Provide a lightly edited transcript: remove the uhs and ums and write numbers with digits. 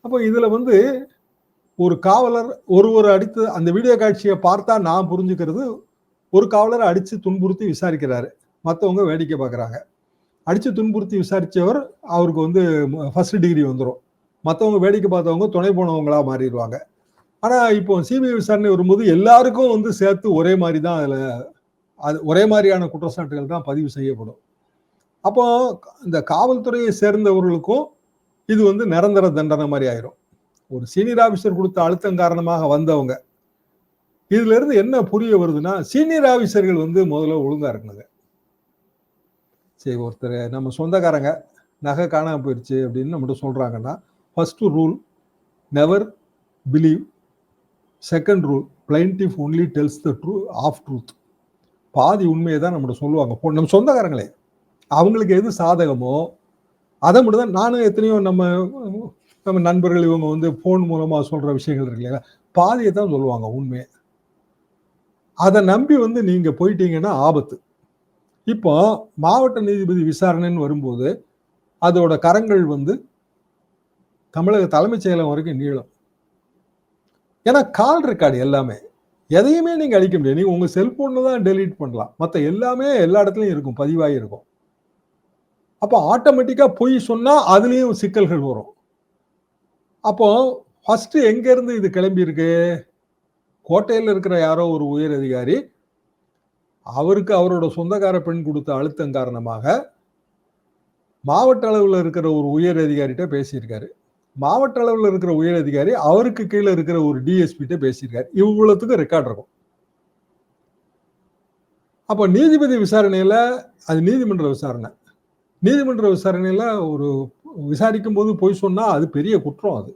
அப்போ இதுல வந்து ஒரு காவலர் ஒருவர் அடித்து அந்த வீடியோ காட்சியை பார்த்தா நான் புரிஞ்சுக்கிறது, ஒரு காவலரை அடிச்சு துன்புறுத்தி விசாரிக்கிறாரு. மத்தவங்க வேடிக்கை பார்க்குறாங்க. அடிச்சு துன்புறுத்தி விசாரிச்சவர் அவருக்கு வந்து ஃபர்ஸ்ட் டிகிரி வந்துரும். மத்தவங்க வேடிக்கை பார்த்தவங்க துணை போனவங்களா மாறிடுவாங்க. ஆனா இப்போ சிபிஐ விசாரணை வரும்போது எல்லாருக்கும் வந்து சேர்த்து ஒரே மாதிரி தான் அது ஒரே மாதிரியான குற்றச்சாட்டுகள் தான் பதிவு செய்யப்படும். அப்போ இந்த காவல்துறையை சேர்ந்தவர்களுக்கும் இது வந்து நிரந்தர தண்டனை மாதிரி ஆயிரும். ஒரு சீனியர் ஆபீசர் கொடுத்த அழுத்தம் காரணமாக வந்தவங்க. இதுல இருந்து என்ன புரிய வருதுன்னா, சீனியர் ஆபீசர்கள் வந்து முதல்ல ஒழுங்கா இருக்கணுங்க. சரி, ஒருத்தர் நம்ம சொந்தக்காரங்க நகை காணாம போயிடுச்சு அப்படின்னு நம்மகிட்ட சொல்றாங்கன்னா, first rule never believe. Second rule plaintiff only tells the half truth. பாதி உண்மையை தான் நம்மகிட்ட சொல்லுவாங்க. நம்ம சொந்தக்காரங்களே அவங்களுக்கு எது சாதகமோ அதை மட்டும் தான். நானும் எத்தனையோ நம்ம நண்பர்கள் இவங்க வந்து போன் மூலமா சொல்ற விஷயங்கள் இருக்கு இல்லையா, பாதியை தான் சொல்லுவாங்க உண்மையை. அதை நம்பி வந்து நீங்க போயிட்டீங்கன்னா ஆபத்து. இப்போ மாவட்ட நீதிபதி விசாரணைன்னு வரும்போது அதோட கரங்கள் வந்து தமிழக தலைமைச் செயலகம் வரைக்கும் நீளும். ஏன்னா கால் ரெக்கார்டு எல்லாமே, எதையுமே நீங்க அழிக்க முடியாது. நீங்க உங்க செல்போன்ல தான் டெலீட் பண்ணலாம். மற்ற எல்லாமே எல்லா இடத்துலயும் இருக்கும், பதிவாகி இருக்கும். அப்போ ஆட்டோமேட்டிக்கா பொய் சொன்னா அதுலயும் சிக்கல்கள் வரும். அப்போ ஃபர்ஸ்ட் எங்க இருந்து இது கிளம்பி இருக்கு? கோட்டையில் இருக்கிற யாரோ ஒரு உயர் அதிகாரி அவருக்கு அவரோட சொந்தக்கார பெண் கொடுத்த அழுத்தம் காரணமாக மாவட்ட அளவில் இருக்கிற ஒரு உயர் அதிகாரிகிட்ட பேசியிருக்காரு. மாவட்ட அளவில் இருக்கிற உயர் அதிகாரி அவருக்கு கீழே இருக்கிற ஒரு டிஎஸ்பிட்ட பேசியிருக்காரு. இவ்வளவுக்கு ரெக்கார்ட் இருக்கும். அப்போ நீதிபதி விசாரணையில அது நீதிமன்ற விசாரணை. நீதிமன்ற விசாரணையில ஒரு விசாரிக்கும் போது பொய் சொன்னா அது பெரிய குற்றம். அது